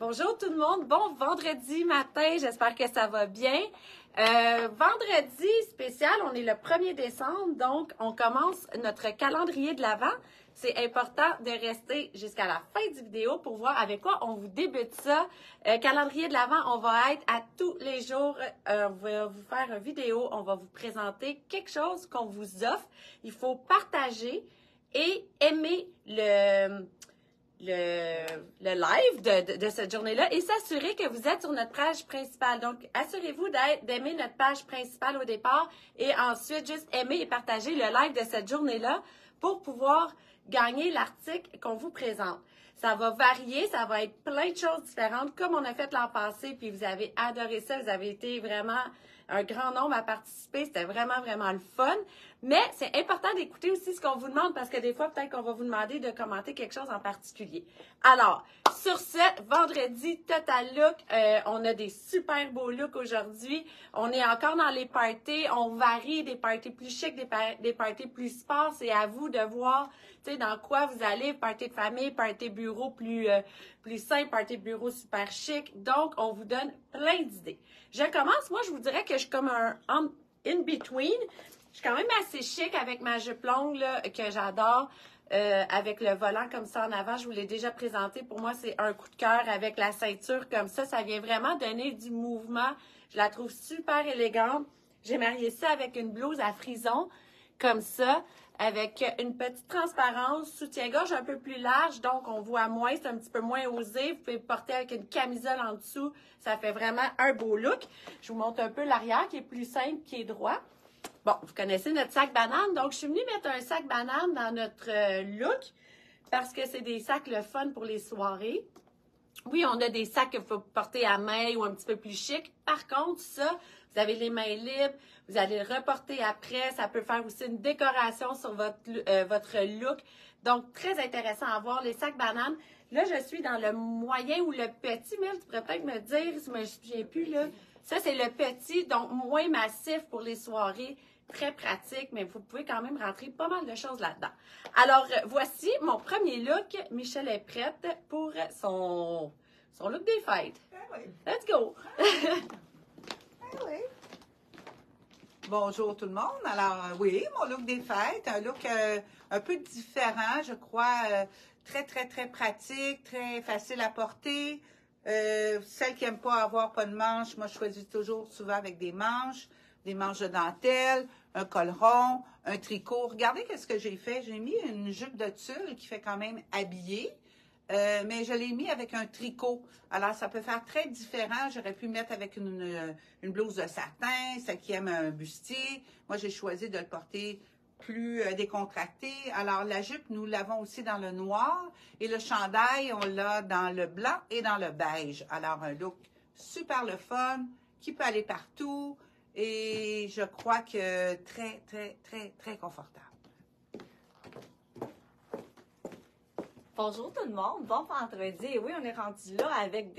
Bonjour tout le monde, bon vendredi matin, j'espère que ça va bien. Vendredi spécial, on est le 1er décembre, donc on commence notre calendrier de l'Avent. C'est important de rester jusqu'à la fin du vidéo pour voir avec quoi on vous débute ça. Calendrier de l'Avent, on va être à tous les jours, on va vous faire une vidéo, on va vous présenter quelque chose qu'on vous offre. Il faut partager et aimer le live de cette journée-là et s'assurer que vous êtes sur notre page principale. Donc, assurez-vous d'aimer notre page principale au départ et ensuite juste aimer et partager le live de cette journée-là pour pouvoir gagner l'article qu'on vous présente. Ça va varier, ça va être plein de choses différentes comme on a fait l'an passé, puis vous avez adoré ça, vous avez été vraiment un grand nombre à participer, c'était vraiment, vraiment le fun. Mais c'est important d'écouter aussi ce qu'on vous demande parce que des fois, peut-être qu'on va vous demander de commenter quelque chose en particulier. Alors, sur ce, vendredi, Total Look, on a des super beaux looks aujourd'hui. On est encore dans les parties, on varie des parties plus chics, des parties plus sport. C'est à vous de voir, tu sais, dans quoi vous allez, party de famille, party bureau plus simple, party bureau super chic. Donc, on vous donne plein d'idées. Je commence, moi, je vous dirais que je suis comme un in-between. Je suis quand même assez chic avec ma jupe longue là, que j'adore, avec le volant comme ça en avant. Je vous l'ai déjà présenté. Pour moi, c'est un coup de cœur avec la ceinture comme ça. Ça vient vraiment donner du mouvement. Je la trouve super élégante. J'ai marié ça avec une blouse à frison comme ça, avec une petite transparence, soutien-gorge un peu plus large. Donc, on voit moins, c'est un petit peu moins osé. Vous pouvez porter avec une camisole en dessous. Ça fait vraiment un beau look. Je vous montre un peu l'arrière qui est plus simple, qui est droit. Bon, vous connaissez notre sac banane, donc je suis venue mettre un sac banane dans notre look parce que c'est des sacs le fun pour les soirées. Oui, on a des sacs qu'il faut porter à main ou un petit peu plus chic. Par contre, ça, vous avez les mains libres, vous allez le reporter après. Ça peut faire aussi une décoration sur votre look. Donc, très intéressant à voir, les sacs bananes. Là, je suis dans le moyen ou le petit, mais tu pourrais peut-être me dire, si je me souviens plus, là. Ça, c'est le petit, donc moins massif pour les soirées. Très pratique, mais vous pouvez quand même rentrer pas mal de choses là-dedans. Alors, voici mon premier look. Michelle est prête pour son look des fêtes. Let's go! Bonjour tout le monde. Alors, oui, mon look des fêtes, un look un peu différent, je crois, très, très, très pratique, très facile à porter. Celles qui n'aiment pas avoir pas de manches, moi, je choisis toujours souvent avec des manches de dentelle, un col rond, un tricot. Regardez qu'est-ce que j'ai fait. J'ai mis une jupe de tulle qui fait quand même habillée, mais je l'ai mis avec un tricot. Alors, ça peut faire très différent. J'aurais pu mettre avec une blouse de satin, celle qui aime un bustier. Moi, j'ai choisi de le porter plus décontracté. Alors, la jupe, nous l'avons aussi dans le noir et le chandail, on l'a dans le blanc et dans le beige. Alors, un look super le fun, qui peut aller partout et je crois que très, très, très, très confortable. Bonjour tout le monde, bon vendredi. Et oui, on est rendu là avec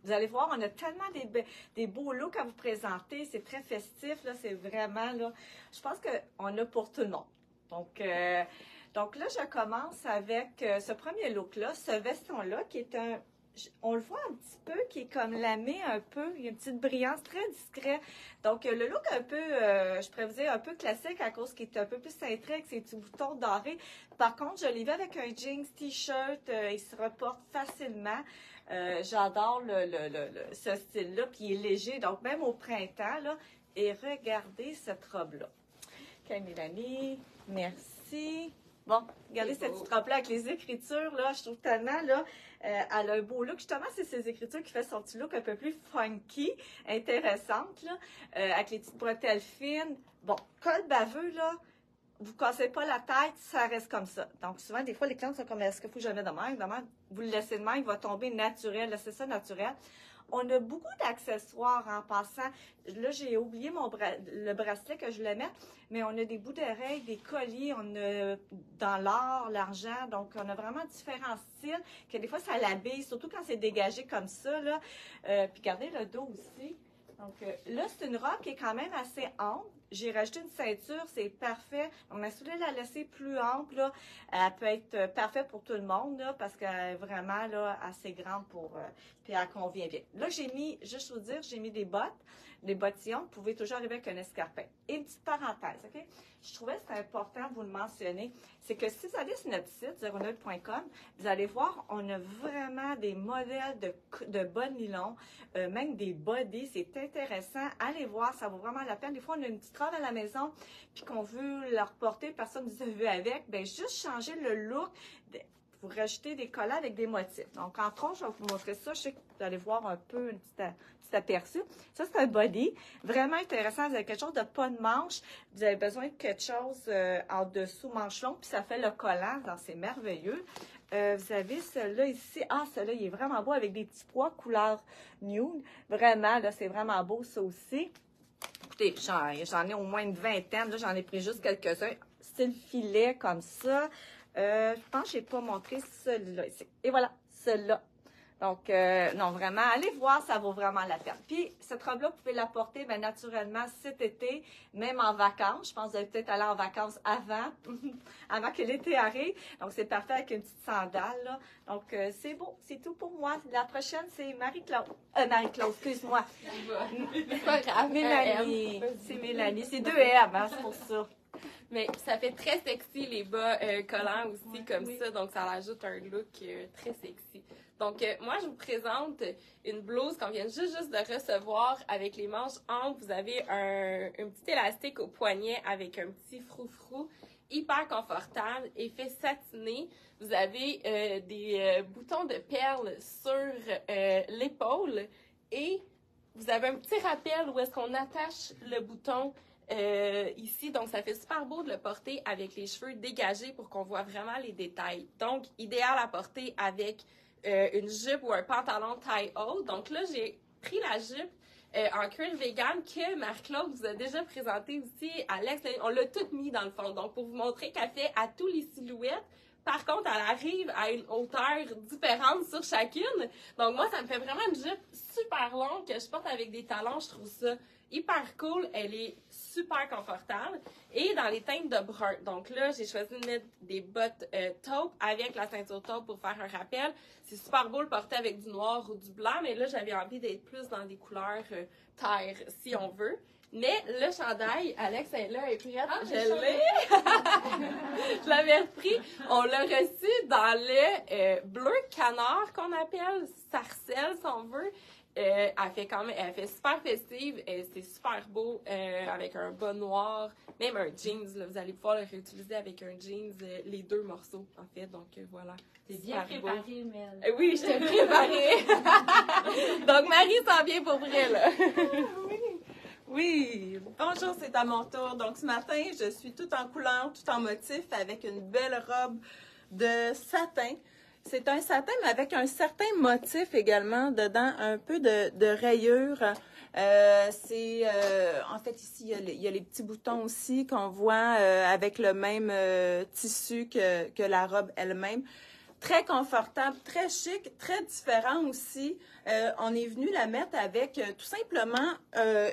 vous allez voir, on a tellement des beaux looks à vous présenter. C'est très festif, là, c'est vraiment, là, je pense qu'on a pour tout le monde. Donc là, je commence avec ce premier look-là, ce veston-là, qui est on le voit un petit peu, qui est comme lamé un peu. Il y a une petite brillance très discrète. Donc, le look un peu, je pourrais vous dire, un peu classique à cause qu'il est un peu plus cintré avec ses petits boutons dorés. Par contre, je l'ai vu avec un jeans t-shirt. Il se reporte facilement. J'adore ce style-là. Puis, il est léger. Donc, même au printemps, là. Et regardez cette robe-là. OK, mes amis, merci. Bon, regardez cette petite robe-là avec les écritures, là, je trouve tellement, là, elle a un beau look. Justement, c'est ces écritures qui fait son petit look un peu plus funky, intéressante, là, avec les petites bretelles fines. Bon, col baveux, là, vous ne cassez pas la tête, ça reste comme ça. Donc, souvent, des fois, les clients sont comme, est-ce qu'il faut que je le mette de même? De même, vous le laissez de même, il va tomber naturel, laissez ça naturel. On a beaucoup d'accessoires en passant. Là, j'ai oublié le bracelet que je voulais mettre, mais on a des bouts d'oreilles, des colliers, on a dans l'or, l'argent. Donc, on a vraiment différents styles que des fois, ça l'habille, surtout quand c'est dégagé comme ça, là. Puis, regardez le dos aussi. Donc, là, c'est une robe qui est quand même assez ample. j'ai rajouté une ceinture, c'est parfait. On a souhaité la laisser plus ample, là. Elle peut être parfaite pour tout le monde, là, parce qu'elle est vraiment, là, assez grande pour, puis elle convient bien. Là, j'ai mis, juste vous dire, j'ai mis des bottes, des bottillons. Vous pouvez toujours arriver avec un escarpin. Et une petite parenthèse, OK? Je trouvais que c'était important de vous le mentionner. C'est que si vous allez sur notre site, 09.com, vous allez voir, on a vraiment des modèles de bas nylon, même des body. C'est intéressant. Allez voir, ça vaut vraiment la peine. Des fois, on a une petite robe à la maison, puis qu'on veut la reporter, personne ne nous a vu avec. Bien, juste changer le look. Vous rajoutez des collants avec des motifs. Donc, entre autres, je vais vous montrer ça. Je sais que vous allez voir un peu une petite aperçu. Ça, c'est un body. Vraiment intéressant. Vous avez quelque chose de pas de manche. Vous avez besoin de quelque chose en dessous, manche longue, puis ça fait le collant. Donc, c'est merveilleux. Vous avez celui-là ici. Ah, celui-là, il est vraiment beau avec des petits pois couleur nude. Vraiment, là, c'est vraiment beau, ça aussi. Écoutez, j'en ai au moins une vingtaine. Là, j'en ai pris juste quelques-uns. Style filet, comme ça. Je pense que je n'ai pas montré celui-là ici. Et voilà, celui-là. Donc, non, vraiment, allez voir, ça vaut vraiment la peine. Puis, cette robe-là, vous pouvez la porter, bien, naturellement, cet été, même en vacances. Je pense que vous allez peut-être aller en vacances avant, avant que l'été arrive. Donc, c'est parfait avec une petite sandale, là. Donc, c'est beau, c'est tout pour moi. La prochaine, c'est Marie-Claude. Marie-Claude, excuse-moi. C'est pas grave. Mélanie. C'est Mélanie. C'est 2 M, hein, c'est pour ça. Mais ça fait très sexy les bas collants aussi comme ça, donc ça ajoute un look très sexy. Donc moi je vous présente une blouse qu'on vient juste de recevoir avec les manches amples. Vous avez un petit élastique au poignet avec un petit froufrou hyper confortable, effet satiné. Vous avez des boutons de perles sur l'épaule et vous avez un petit rappel où est-ce qu'on attache le bouton ici, donc ça fait super beau de le porter avec les cheveux dégagés pour qu'on voit vraiment les détails. Donc, idéal à porter avec une jupe ou un pantalon taille-haute. Donc là, j'ai pris la jupe en cuir vegan que Marie-Claude vous a déjà présenté aussi. Alex, on l'a toute mis dans le fond. Donc, pour vous montrer qu'elle fait à tous les silhouettes. Par contre, elle arrive à une hauteur différente sur chacune. Donc, moi, ça me fait vraiment une jupe super longue que je porte avec des talons. Je trouve ça hyper cool. Elle est super confortable. Et dans les teintes de brun. Donc là, j'ai choisi de mettre des bottes taupe avec la ceinture taupe pour faire un rappel. C'est super beau le porter avec du noir ou du blanc, mais là, j'avais envie d'être plus dans des couleurs terre, si on veut. Mais le chandail, Alex est là, est prête. Je l'ai. Je l'avais repris. On l'a reçu dans le bleu canard qu'on appelle sarcelle, si on veut. Elle fait super festive, c'est super beau avec un bas noir, même un jeans, là, vous allez pouvoir le réutiliser avec un jeans, les deux morceaux en fait, donc voilà. C'est bien préparé, Mel. Oui, je t'ai préparé. Donc Marie s'en vient pour vrai là. Oui, bonjour, c'est à mon tour. Donc ce matin, je suis toute en couleur, tout en motif, avec une belle robe de satin. C'est un satin, mais avec un certain motif également dedans, un peu de rayures. En fait, ici, il y a les petits boutons aussi qu'on voit avec le même tissu que la robe elle-même. Très confortable, très chic, très différent aussi. On est venu la mettre avec tout simplement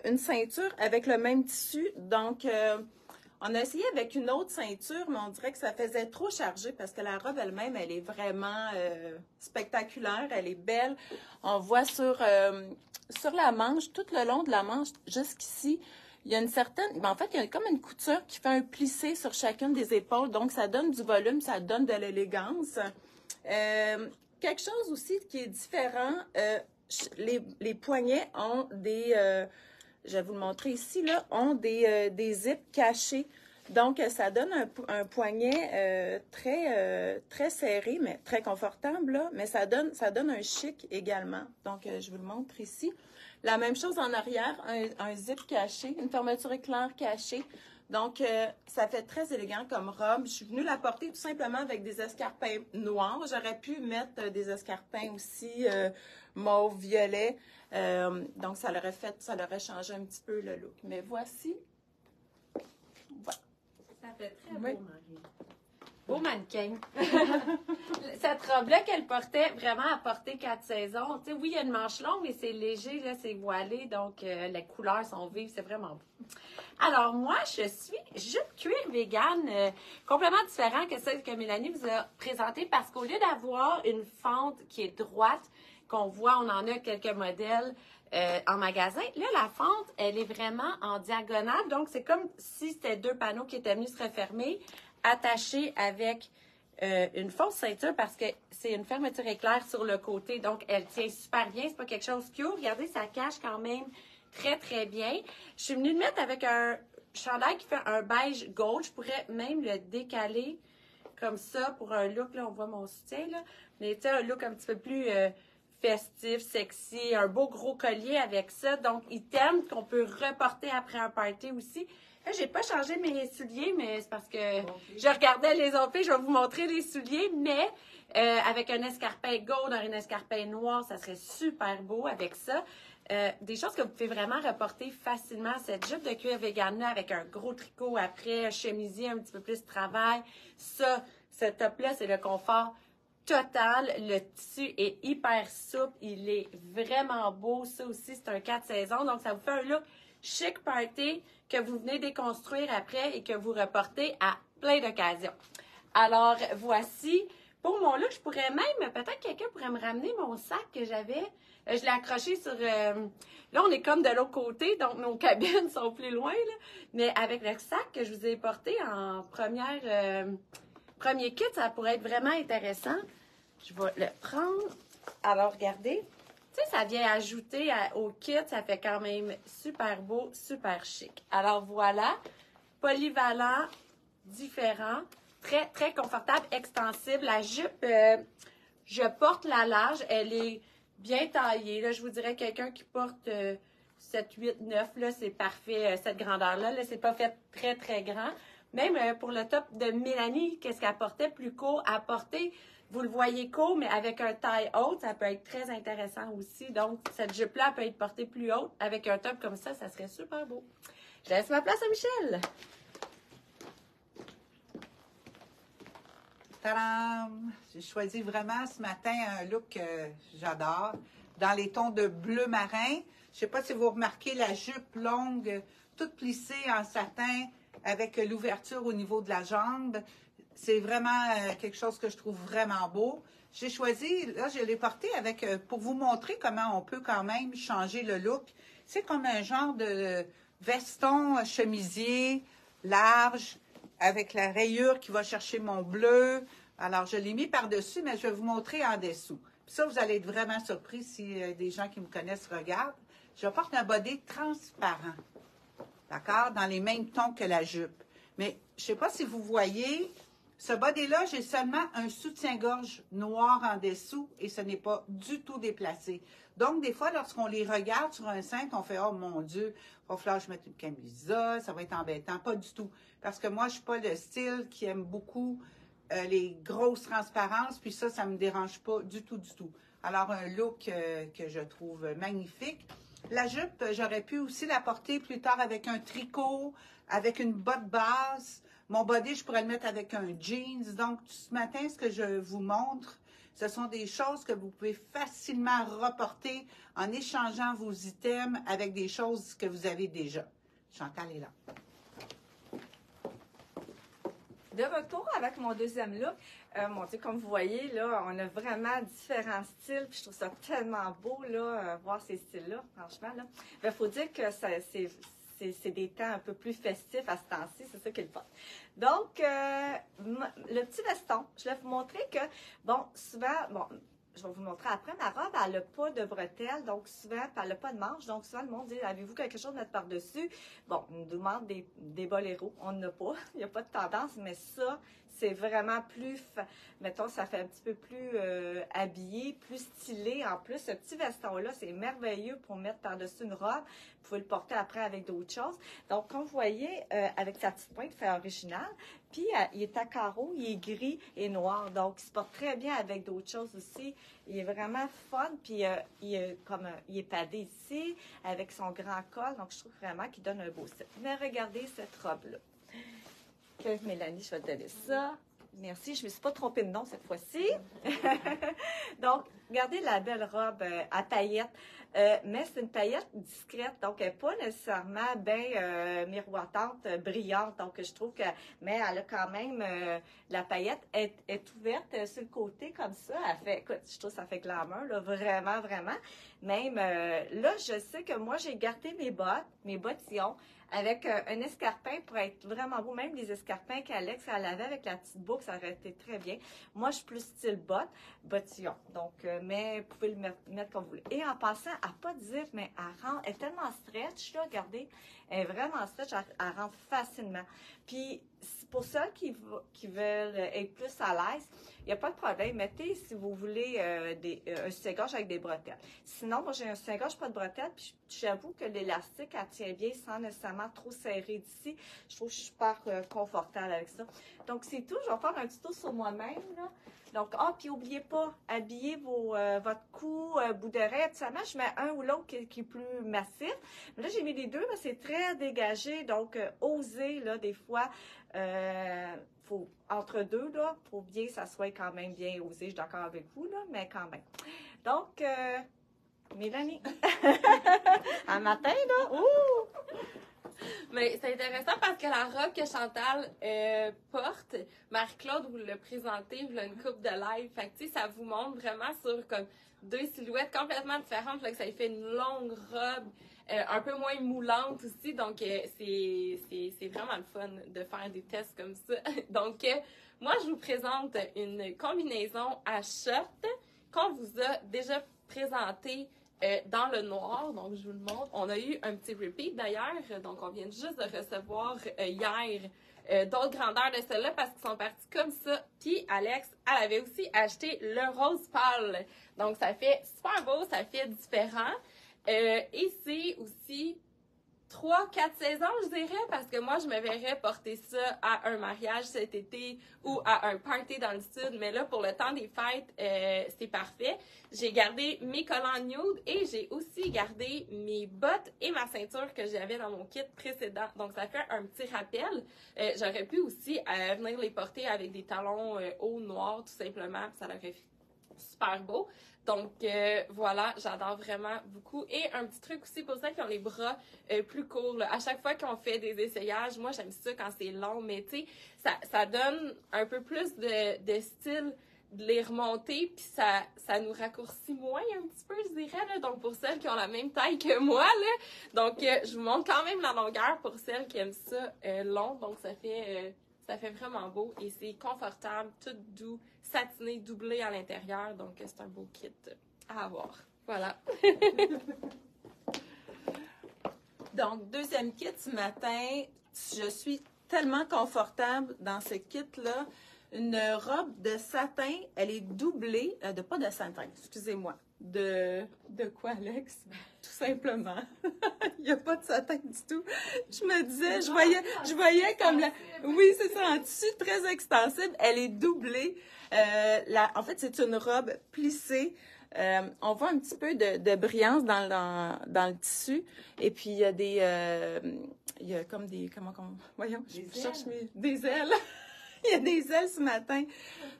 une ceinture avec le même tissu. Donc, on a essayé avec une autre ceinture, mais on dirait que ça faisait trop chargé parce que la robe elle-même, elle est vraiment spectaculaire, elle est belle. On voit sur la manche, tout le long de la manche, jusqu'ici, il y a une certaine... en fait, il y a comme une couture qui fait un plissé sur chacune des épaules. Donc, ça donne du volume, ça donne de l'élégance. Quelque chose aussi qui est différent, les poignets ont des... je vais vous le montrer ici, là, ont des zips cachés. Donc, ça donne un poignet très serré, mais très confortable, là, mais ça donne un chic également. Donc, je vous le montre ici. La même chose en arrière, un zip caché, une fermeture éclair cachée. Donc, ça fait très élégant comme robe. Je suis venue la porter tout simplement avec des escarpins noirs. J'aurais pu mettre des escarpins aussi mauve, violet. Donc, ça l'aurait changé un petit peu le look. Mais voici. Voilà. Ça fait très beau, Marie. Beau mannequin. Cette robe-là qu'elle portait, vraiment à porter 4 saisons. Tu sais, oui, il y a une manche longue, mais c'est léger, là, c'est voilé. Donc, les couleurs sont vives. C'est vraiment beau. Alors, moi, je suis jupe cuir vegan, complètement différent que celle que Mélanie vous a présentée parce qu'au lieu d'avoir une fente qui est droite, qu'on voit, on en a quelques modèles en magasin, là, la fente, elle est vraiment en diagonale. Donc, c'est comme si c'était deux panneaux qui étaient venus se refermer, attachés avec une fausse ceinture parce que c'est une fermeture éclair sur le côté. Donc, elle tient super bien. C'est pas quelque chose qui ouvre. Regardez, ça cache quand même très, très bien. Je suis venue le mettre avec un chandail qui fait un beige gold. Je pourrais même le décaler comme ça pour un look. Là, on voit mon soutien, là. Mais tu sais, un look un petit peu plus festif, sexy, un beau gros collier avec ça. Donc, item qu'on peut reporter après un party aussi. Là, j'ai pas changé mes souliers, mais c'est parce que je regardais les autres filles. Je vais vous montrer les souliers, mais avec un escarpin gold, un escarpin noir, ça serait super beau avec ça. Des choses que vous pouvez vraiment reporter facilement. Cette jupe de cuir vegan là avec un gros tricot après, un chemisier un petit peu plus travail. Ça, ce top-là, c'est le confort total. Le tissu est hyper souple. Il est vraiment beau. Ça aussi, c'est un 4 saisons. Donc, ça vous fait un look chic party que vous venez déconstruire après et que vous reportez à plein d'occasions. Alors, voici. Pour mon look, je pourrais même, peut-être quelqu'un pourrait me ramener mon sac que j'avais. Je l'ai accroché sur... là, on est comme de l'autre côté, donc nos cabines sont plus loin. Là. Mais avec le sac que je vous ai porté en premier kit, ça pourrait être vraiment intéressant. Je vais le prendre. Alors, regardez. Tu sais, ça vient ajouter au kit. Ça fait quand même super beau, super chic. Alors, voilà. Polyvalent, différent. Très, très confortable, extensible. La jupe, je porte la large. Elle est bien taillée. Là, je vous dirais quelqu'un qui porte 7, 8, 9, là, c'est parfait, cette grandeur-là. Là, c'est pas fait très, très grand. Même pour le top de Mélanie, qu'est-ce qu'elle portait plus court à porter? Vous le voyez court, mais avec un taille haute, ça peut être très intéressant aussi. Donc, cette jupe-là peut être portée plus haute. Avec un top comme ça serait super beau. Je laisse ma place à Michel. Tadam! J'ai choisi vraiment ce matin un look que j'adore, dans les tons de bleu marin. Je ne sais pas si vous remarquez la jupe longue, toute plissée en satin, avec l'ouverture au niveau de la jambe. C'est vraiment quelque chose que je trouve vraiment beau. J'ai choisi, là, je l'ai porté avec, pour vous montrer comment on peut quand même changer le look. C'est comme un genre de veston chemisier large, avec la rayure qui va chercher mon bleu. Alors, je l'ai mis par-dessus, mais je vais vous montrer en dessous. Puis ça, vous allez être vraiment surpris si des gens qui me connaissent regardent. Je porte un body transparent, d'accord, dans les mêmes tons que la jupe. Mais je ne sais pas si vous voyez, ce body-là, j'ai seulement un soutien-gorge noir en dessous et ce n'est pas du tout déplacé. Donc, des fois, lorsqu'on les regarde sur un cintre, on fait « Oh mon Dieu, il va falloir que je mette une camisole, ça va être embêtant. » Pas du tout. Parce que moi, je ne suis pas le style qui aime beaucoup les grosses transparences, puis ça ne me dérange pas du tout, du tout. Alors, un look que je trouve magnifique. La jupe, j'aurais pu aussi la porter plus tard avec un tricot, avec une botte basse. Mon body, je pourrais le mettre avec un jeans. Donc, ce matin, ce que je vous montre, ce sont des choses que vous pouvez facilement reporter en échangeant vos items avec des choses que vous avez déjà. Chantal est là. De retour avec mon deuxième look, mon Dieu, comme vous voyez, là, on a vraiment différents styles. Puis je trouve ça tellement beau, là, voir ces styles-là, franchement. Là. Il faut dire que c'est des temps un peu plus festifs à ce temps-ci, c'est ça qui est le fun. Donc, le petit veston, je vais vous montrer que, bon, souvent, bon, je vais vous montrer après, ma robe, elle n'a pas de bretelles, donc souvent, elle n'a pas de manches, donc souvent, le monde dit, avez-vous quelque chose à mettre par-dessus? Bon, on nous demande des boléros, on n'en a pas, il n'y a pas de tendance, mais ça, c'est vraiment plus, mettons, ça fait un petit peu plus habillé, plus stylé. En plus, ce petit veston-là, c'est merveilleux pour mettre par-dessus une robe. Vous pouvez le porter après avec d'autres choses. Donc, comme vous voyez, avec sa petite pointe, fait original. Puis, il est à carreaux, il est gris et noir. Donc, il se porte très bien avec d'autres choses aussi. Il est vraiment fun. Puis, il est padé ici, avec son grand col. Donc, je trouve vraiment qu'il donne un beau style. Mais regardez cette robe-là. Que Mélanie, je vais te donner ça. Merci, je ne me suis pas trompée de nom cette fois-ci. Donc, regardez la belle robe à paillettes. Mais c'est une paillette discrète, donc elle n'est pas nécessairement bien miroitante, brillante. Donc, je trouve que, mais elle a quand même, la paillette est ouverte sur le côté comme ça. Elle fait, écoute, je trouve que ça fait glamour, là, vraiment, vraiment. Même, là, je sais que moi, j'ai gardé mes bottillons, avec un escarpin pour être vraiment beau. Même les escarpins qu'Alex, elle avait avec la petite boucle, ça aurait été très bien. Moi, je suis plus style bottillon. Donc, mais vous pouvez le mettre comme vous voulez. Et en passant, elle n'a pas de zip, mais elle est tellement stretch, là, regardez. Elle est vraiment stretch, elle rentre facilement. Puis, pour ceux qui veulent être plus à l'aise, il n'y a pas de problème. Mettez, si vous voulez, un soutien-gorge avec des bretelles. Sinon, moi, j'ai un soutien-gorge, pas de bretelles, puis j'avoue que l'élastique, elle tient bien sans nécessairement trop serrer d'ici. Je trouve que je suis super confortable avec ça. Donc, c'est tout. Je vais faire un petit tour sur moi-même, là. Donc, puis n'oubliez pas, habillez votre cou, bout d'oreille. Habituellement, je mets un ou l'autre qui est plus massif. Mais là, j'ai mis les deux, mais c'est très dégagé. Donc, osez, là, des fois, faut, entre deux, là, pour bien que ça soit quand même bien osé. Je suis d'accord avec vous, là, mais quand même. Donc, Mélanie, un matin, là, ouh! Mais c'est intéressant parce que la robe que Chantal porte, Marie-Claude vous l'a présentée, vous l'a une coupe de live. Fait que, tu sais, ça vous montre vraiment sur comme deux silhouettes complètement différentes. Fait que ça fait une longue robe, un peu moins moulante aussi. Donc, c'est vraiment le fun de faire des tests comme ça. Donc, moi, je vous présente une combinaison à short qu'on vous a déjà présentée dans le noir, donc je vous le montre. On a eu un petit repeat d'ailleurs, donc on vient juste de recevoir hier d'autres grandeurs de celle-là parce qu'ils sont partis comme ça. Puis Alex, elle avait aussi acheté le rose pâle. Donc ça fait super beau, ça fait différent. Et c'est aussi 3-4 saisons, je dirais, parce que moi, je me verrais porter ça à un mariage cet été ou à un party dans le sud. Mais là, pour le temps des fêtes, c'est parfait. J'ai gardé mes collants nude et j'ai aussi gardé mes bottes et ma ceinture que j'avais dans mon kit précédent. Donc, ça fait un petit rappel. J'aurais pu aussi venir les porter avec des talons hauts noirs, tout simplement, puis ça aurait fait super beau. Donc, voilà, j'adore vraiment beaucoup. Et un petit truc aussi pour celles qui ont les bras plus courts. Là. À chaque fois qu'on fait des essayages, moi, j'aime ça quand c'est long, mais tu sais, ça donne un peu plus de style de les remonter, puis ça nous raccourcit moins un petit peu, je dirais. Là. Donc, pour celles qui ont la même taille que moi, là. Donc, je vous montre quand même la longueur pour celles qui aiment ça long. Donc, ça fait vraiment beau et c'est confortable, tout doux, satiné, doublé à l'intérieur. Donc, c'est un beau kit à avoir. Voilà. Donc, deuxième kit ce matin. Je suis tellement confortable dans ce kit-là. Une robe de satin, elle est doublée, pas de satin, excusez-moi. De quoi, Alex? Tout simplement. Il n'y a pas de satin du tout. Je me disais, je voyais comme la... Oui, c'est ça, en tissu très extensible. Elle est doublée. En fait, c'est une robe plissée. On voit un petit peu de brillance dans le tissu. Et puis, il y a il y a comme des... Voyons, je cherche des ailes. Il y a des ailes ce matin.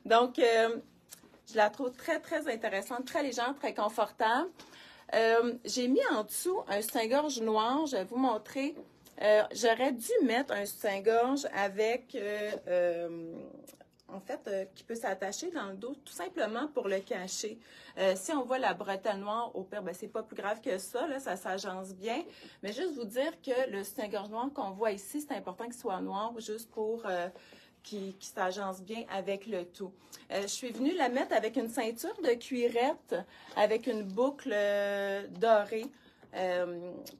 Donc, je la trouve très, très intéressante, très légère, très confortable. J'ai mis en dessous un soutien-gorge noir. Je vais vous montrer. J'aurais dû mettre un soutien-gorge avec, qui peut s'attacher dans le dos, tout simplement pour le cacher. Si on voit la bretelle noire, au pire, c'est pas plus grave que ça, là, ça s'agence bien. Mais juste vous dire que le soutien-gorge noir qu'on voit ici, c'est important qu'il soit noir, juste pour... qui s'agence bien avec le tout. Je suis venue la mettre avec une ceinture de cuirette, avec une boucle dorée,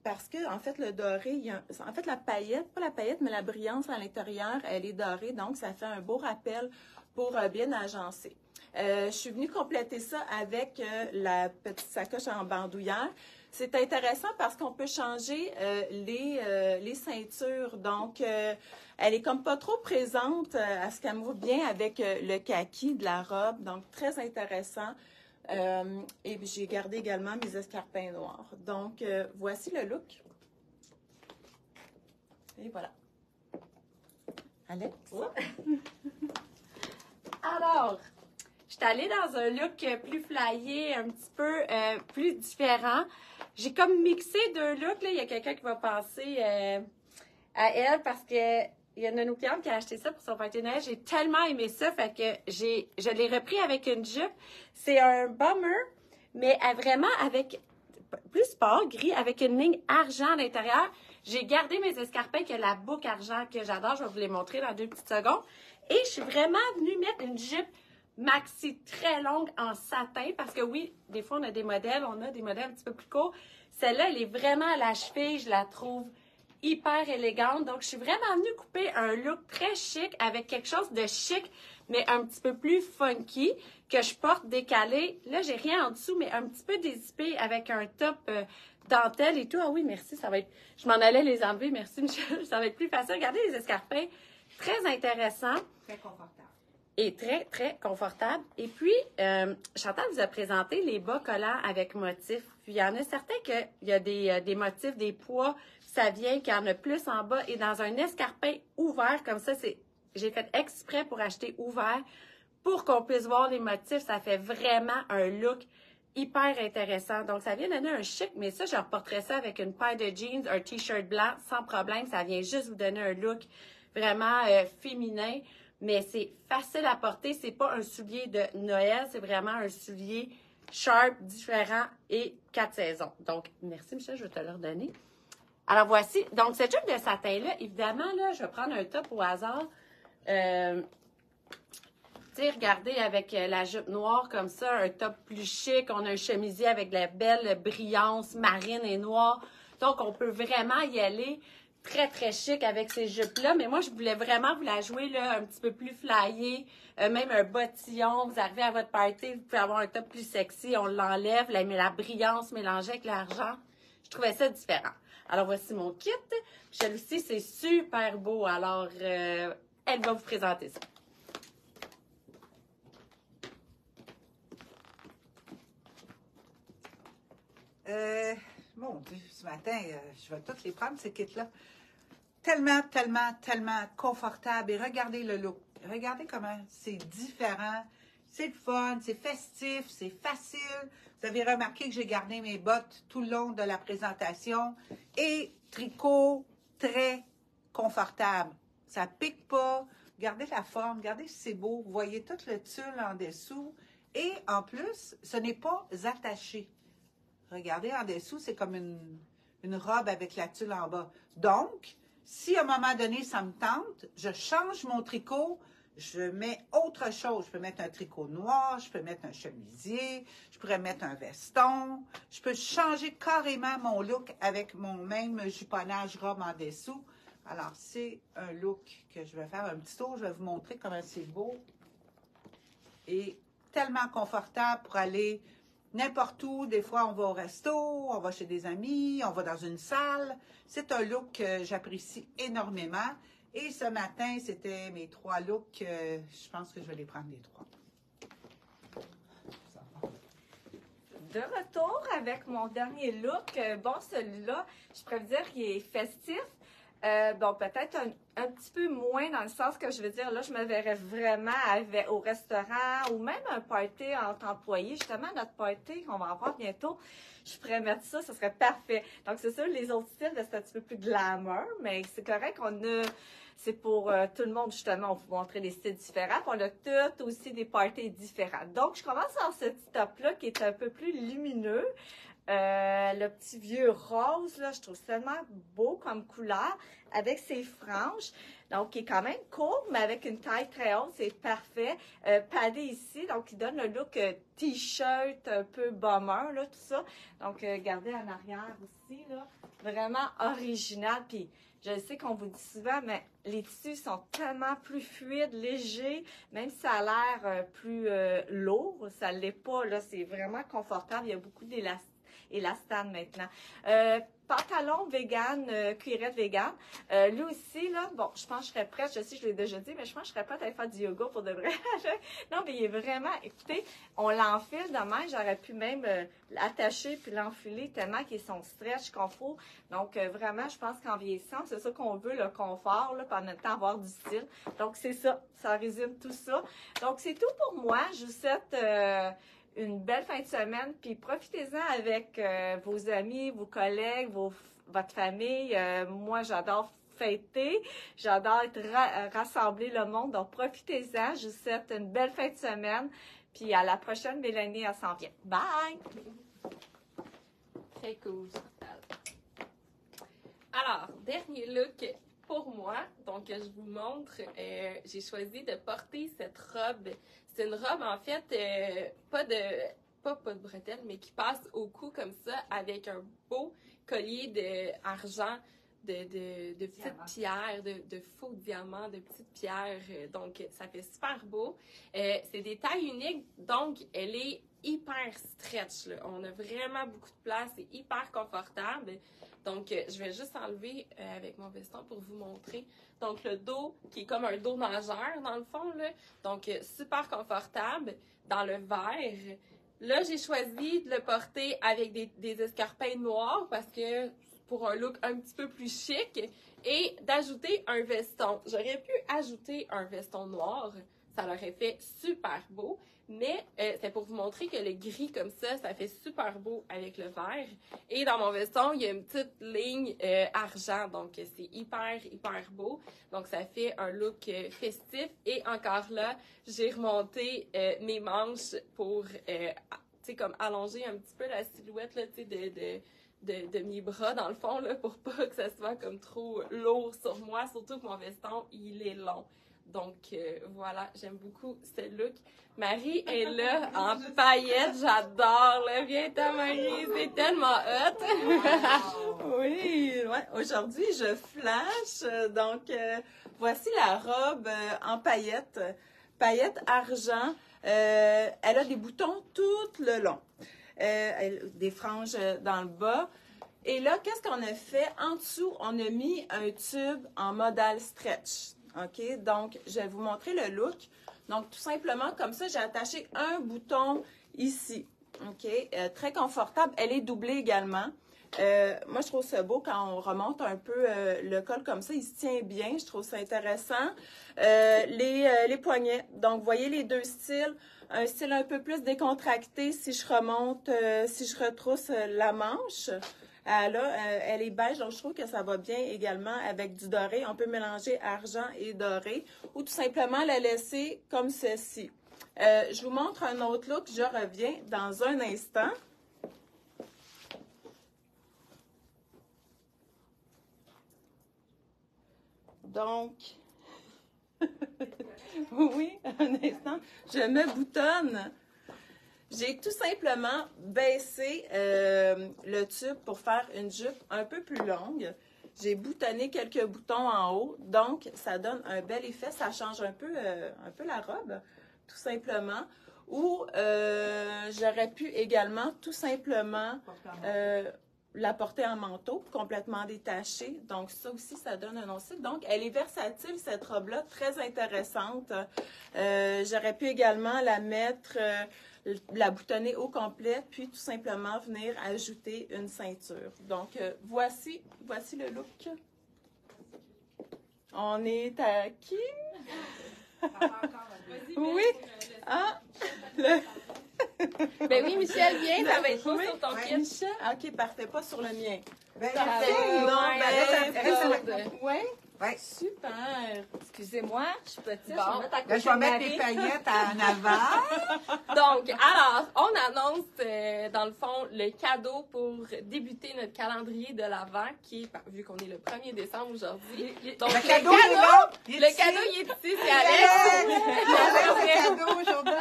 parce que, en fait, le doré, la paillette, pas la paillette, mais la brillance à l'intérieur, elle est dorée, donc ça fait un beau rappel pour bien agencer. Je suis venue compléter ça avec la petite sacoche en bandoulière. C'est intéressant parce qu'on peut changer les ceintures. Donc, elle est comme pas trop présente à ce qu'elle camoufle bien avec le kaki de la robe. Donc, très intéressant. Et j'ai gardé également mes escarpins noirs. Donc, voici le look. Et voilà. Alex? Alors, je suis allée dans un look plus flyé, un petit peu plus différent. J'ai comme mixé deux looks. Là. Il y a quelqu'un qui va penser à elle parce que il y a une de nos clientes qui a acheté ça pour son party de Noël. J'ai tellement aimé ça, fait que je l'ai repris avec une jupe. C'est un bomber, mais vraiment avec plus sport, gris, avec une ligne argent à l'intérieur. J'ai gardé mes escarpins qui a la boucle argent que j'adore. Je vais vous les montrer dans 2 petites secondes. Et je suis vraiment venue mettre une jupe maxi très longue en satin parce que oui, des fois, on a des modèles un petit peu plus courts. Celle-là, elle est vraiment à la cheville. Je la trouve hyper élégante. Donc, je suis vraiment venue couper un look très chic avec quelque chose de chic, mais un petit peu plus funky, que je porte décalé. Là, j'ai rien en dessous, mais un petit peu dézippé avec un top dentelle et tout. Ah oui, merci, ça va être... Je m'en allais les enlever, merci Michel. Ça va être plus facile. Regardez les escarpins, très intéressants. Très confortable. Et très, très confortable. Et puis, Chantal vous a présenté les bas collants avec motifs. Puis, il y en a certains qu'il y a des motifs, des pois, ça vient, qu'il y en a plus en bas. Et dans un escarpin ouvert, comme ça, j'ai fait exprès pour acheter ouvert pour qu'on puisse voir les motifs. Ça fait vraiment un look hyper intéressant. Donc, ça vient donner un chic, mais ça, je reporterais ça avec une paire de jeans, un T-shirt blanc, sans problème. Ça vient juste vous donner un look vraiment féminin. Mais c'est facile à porter. C'est pas un soulier de Noël. C'est vraiment un soulier sharp, différent et 4 saisons. Donc, merci Michel, je vais te le redonner. Alors, voici. Donc, cette jupe de satin-là, évidemment, là, je vais prendre un top au hasard. Tu sais, regardez, avec la jupe noire comme ça, un top plus chic. On a un chemisier avec de la belle brillance marine et noire. Donc, on peut vraiment y aller très, très chic avec ces jupes-là. Mais moi, je voulais vraiment vous la jouer là, un petit peu plus flyée. Même un bottillon. Vous arrivez à votre party, vous pouvez avoir un top plus sexy. On l'enlève. La brillance mélangée avec l'argent. Je trouvais ça différent. Alors, voici mon kit. Michel aussi, c'est super beau. Alors, elle va vous présenter ça. Mon Dieu, ce matin, je vais toutes les prendre, ces kits-là. Tellement, tellement, tellement confortable. Et regardez le look. Regardez comment c'est différent. C'est le fun, c'est festif, c'est facile. Vous avez remarqué que j'ai gardé mes bottes tout le long de la présentation. Et tricot très confortable. Ça pique pas. Regardez la forme, regardez si c'est beau. Vous voyez tout le tulle en dessous. Et en plus, ce n'est pas attaché. Regardez en dessous, c'est comme une robe avec la tulle en bas. Donc, si à un moment donné, ça me tente, je change mon tricot, je mets autre chose. Je peux mettre un tricot noir, je peux mettre un chemisier, je pourrais mettre un veston. Je peux changer carrément mon look avec mon même juponnage robe en dessous. Alors, c'est un look que je vais faire un petit tour. Je vais vous montrer comment c'est beau. Et tellement confortable pour aller n'importe où. Des fois, on va au resto, on va chez des amis, on va dans une salle. C'est un look que j'apprécie énormément. Et ce matin, c'était mes 3 looks. Je pense que je vais les prendre les 3. De retour avec mon dernier look. Bon, celui-là, je pourrais vous dire qu'il est festif. Bon, peut-être un petit peu moins dans le sens que je veux dire, là, je me verrais vraiment au restaurant ou même un party entre employés. Justement, notre party qu'on va avoir bientôt, je pourrais mettre ça, ce serait parfait. Donc, c'est sûr, les autres styles, c'est un petit peu plus glamour, mais c'est correct. C'est pour tout le monde, justement, on peut montrer des styles différents. Puis on a tout aussi des parties différents. Donc, je commence par ce petit top-là qui est un peu plus lumineux. Le petit vieux rose, là, je trouve tellement beau comme couleur, avec ses franges. Donc, il est quand même court, mais avec une taille très haute, c'est parfait. Padé ici, donc il donne le look t-shirt, un peu bomber, là, tout ça. Donc, regardez en arrière aussi, là, vraiment original. Puis, je sais qu'on vous dit souvent, mais les tissus sont tellement plus fluides, légers, même si ça a l'air plus lourd, ça ne l'est pas, là, c'est vraiment confortable. Il y a beaucoup d'élastique. élastane maintenant. Pantalon vegan, cuirette vegan. Lui aussi, là, bon, je pense que je serais prête, je sais, je l'ai déjà dit, mais je pense que je serais prête à aller faire du yoga pour de vrai. Non, mais il est vraiment, écoutez, on l'enfile demain, j'aurais pu même l'attacher puis l'enfiler tellement qu'ils sont stretch, confort. Donc, vraiment, je pense qu'en vieillissant, c'est ça qu'on veut, le confort, là, puis en même temps avoir du style. Donc, c'est ça, ça résume tout ça. Donc, c'est tout pour moi. Je vous souhaite une belle fin de semaine, puis profitez-en avec vos amis, vos collègues, votre famille. Moi, j'adore fêter, j'adore rassembler le monde, donc profitez-en. Je vous souhaite une belle fin de semaine, puis à la prochaine, Mélanie, elle s'en vient. Bye! Très cool, Chantal. Alors, dernier look pour moi. Donc, je vous montre, j'ai choisi de porter cette robe. C'est une robe, en fait, pas de bretelles, mais qui passe au cou comme ça, avec un beau collier d'argent, de petites pierres, de faux diamants, de petites pierres. Donc, ça fait super beau. C'est des tailles uniques, donc elle est hyper stretch, là. On a vraiment beaucoup de place, c'est hyper confortable. Donc, je vais juste enlever avec mon veston pour vous montrer. Donc, le dos, qui est comme un dos nageur, dans le fond, là. Donc, super confortable dans le vert. Là, j'ai choisi de le porter avec des escarpins noirs parce que pour un look un petit peu plus chic et d'ajouter un veston. J'aurais pu ajouter un veston noir. Ça l'aurait fait super beau. Mais c'est pour vous montrer que le gris comme ça fait super beau avec le vert. Et dans mon veston, il y a une petite ligne argent. Donc, c'est hyper, hyper beau. Donc, ça fait un look festif. Et encore là, j'ai remonté mes manches pour, tu sais, comme allonger un petit peu la silhouette, là, tu sais, de mes bras, dans le fond, là, pour pas que ça soit comme trop lourd sur moi. Surtout que mon veston, il est long. Donc, voilà, j'aime beaucoup ce look. Marie est là, en paillettes, j'adore, là. Viens-t'en, Marie, c'est tellement hot! Oui, ouais. Aujourd'hui, je flash. Donc, voici la robe en paillettes argent. Elle a des boutons tout le long. Des franges dans le bas. Et là, qu'est-ce qu'on a fait? En dessous, on a mis un tube en modal stretch. OK? Donc, je vais vous montrer le look. Donc, tout simplement, comme ça, j'ai attaché un bouton ici. OK? Très confortable. Elle est doublée également. Moi, je trouve ça beau quand on remonte un peu le col comme ça. Il se tient bien. Je trouve ça intéressant. Les poignets. Donc, vous voyez les deux styles. Un style un peu plus décontracté si je remonte, si je retrousse la manche. Là, elle est beige, donc je trouve que ça va bien également avec du doré. On peut mélanger argent et doré ou tout simplement la laisser comme ceci. Je vous montre un autre look. Je reviens dans un instant. Donc, oui, un instant. Je me boutonne. J'ai tout simplement baissé le tube pour faire une jupe un peu plus longue. J'ai boutonné quelques boutons en haut, donc ça donne un bel effet. Ça change un peu la robe, tout simplement. Ou j'aurais pu également tout simplement la porter en manteau, complètement détachée. Donc ça aussi, ça donne un autre style. Donc elle est versatile, cette robe-là, très intéressante. J'aurais pu également la mettre... la boutonner au complet, puis tout simplement venir ajouter une ceinture. Donc, voici le look. On est à qui? Oui. Ah, Ben oui, Michel, viens, ça va être beau oui. sur ton kit. Michel? OK, parfait, pas sur le mien. Ben, Oui. Ouais. Super. Excusez-moi, je suis petite, Bon. je vais mettre à Là, côté je vais de mettre Marie. les paillettes en avant. Donc, alors, on annonce, dans le fond, le cadeau pour débuter notre calendrier de l'Avent, qui est, vu qu'on est le 1er décembre aujourd'hui. Donc, Le cadeau, il est là. Il est le ici. cadeau, il est ici, c'est Alex. Le cadeau aujourd'hui.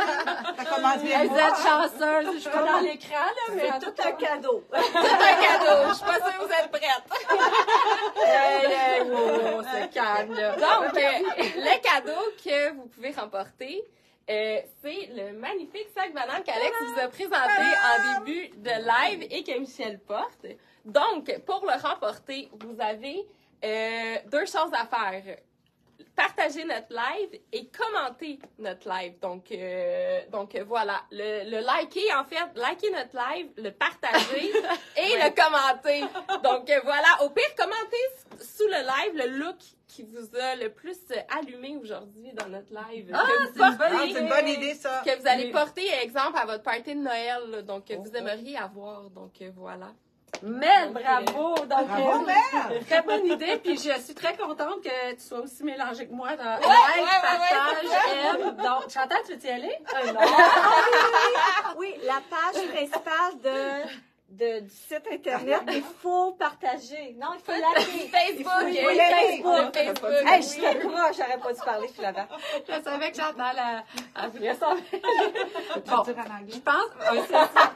Ça commence bien. Vous êtes chanceuse, je suis pas dans l'écran, là, mais c'est tout un cadeau. C'est un cadeau. Je suis pas sûre que vous êtes prêtes. C'est calme, là. Donc, le cadeau que vous pouvez remporter, c'est le magnifique sac banane qu'Alex vous a présenté en début de live et que Michel porte. Donc, pour le remporter, vous avez 2 choses à faire. Partager notre live et commenter notre live. Donc voilà, le liker, en fait, liker notre live, le partager et le commenter. Donc voilà, au pire, commentez sous le live le look qui vous a le plus allumé aujourd'hui dans notre live. C'est une bonne idée, ça. Que vous allez porter, exemple, à votre party de Noël, là, donc que vous aimeriez avoir. Donc voilà. Mel, bravo! Donc, Bravo, Mel! très bonne idée, puis je suis très contente que tu sois aussi mélangée que moi dans live, partage, aime. Donc, Chantal, tu veux y aller? Non. Oui, la page principale du site Internet, il faut partager. Non, il faut liker. Facebook! Il faut liker. Facebook! Hey, je te crois, j'aurais pas dû parler, je suis là-bas. Je savais que Chantal a voulu ça. Bon, dire en anglais. Je pense. Oui, c'est ça.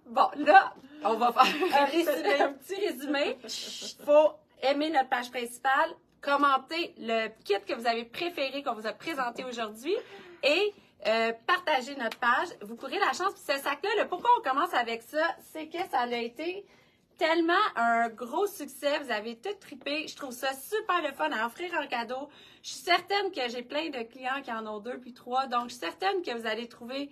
Bon, là, on va faire un petit résumé. Il faut aimer notre page principale, commenter le kit que vous avez préféré, qu'on vous a présenté aujourd'hui et partager notre page. Vous courez la chance. Puis ce sac-là, pourquoi on commence avec ça, c'est que ça a été tellement un gros succès. Vous avez tout trippé. Je trouve ça super le fun à offrir en cadeau. Je suis certaine que j'ai plein de clients qui en ont 2 puis 3. Donc, je suis certaine que vous allez trouver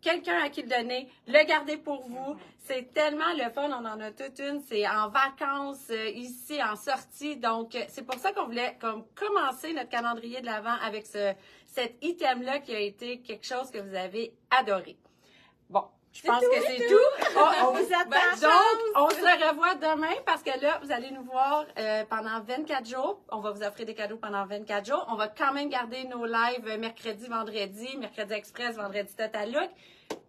quelqu'un à qui le donner, le garder pour vous. C'est tellement le fun, on en a toute une. C'est en vacances, ici, en sortie. Donc, c'est pour ça qu'on voulait commencer notre calendrier de l'Avent avec cet item-là qui a été quelque chose que vous avez adoré. Bon, je pense que c'est tout. On vous attend. Donc, on se revoit demain parce que là, vous allez nous voir pendant 24 jours. On va vous offrir des cadeaux pendant 24 jours. On va quand même garder nos lives mercredi, vendredi, mercredi express, vendredi Total Look.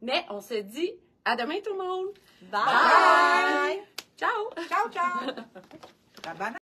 Mais on se dit à demain tout le monde. Bye. Ciao. Ciao, ciao. La banane.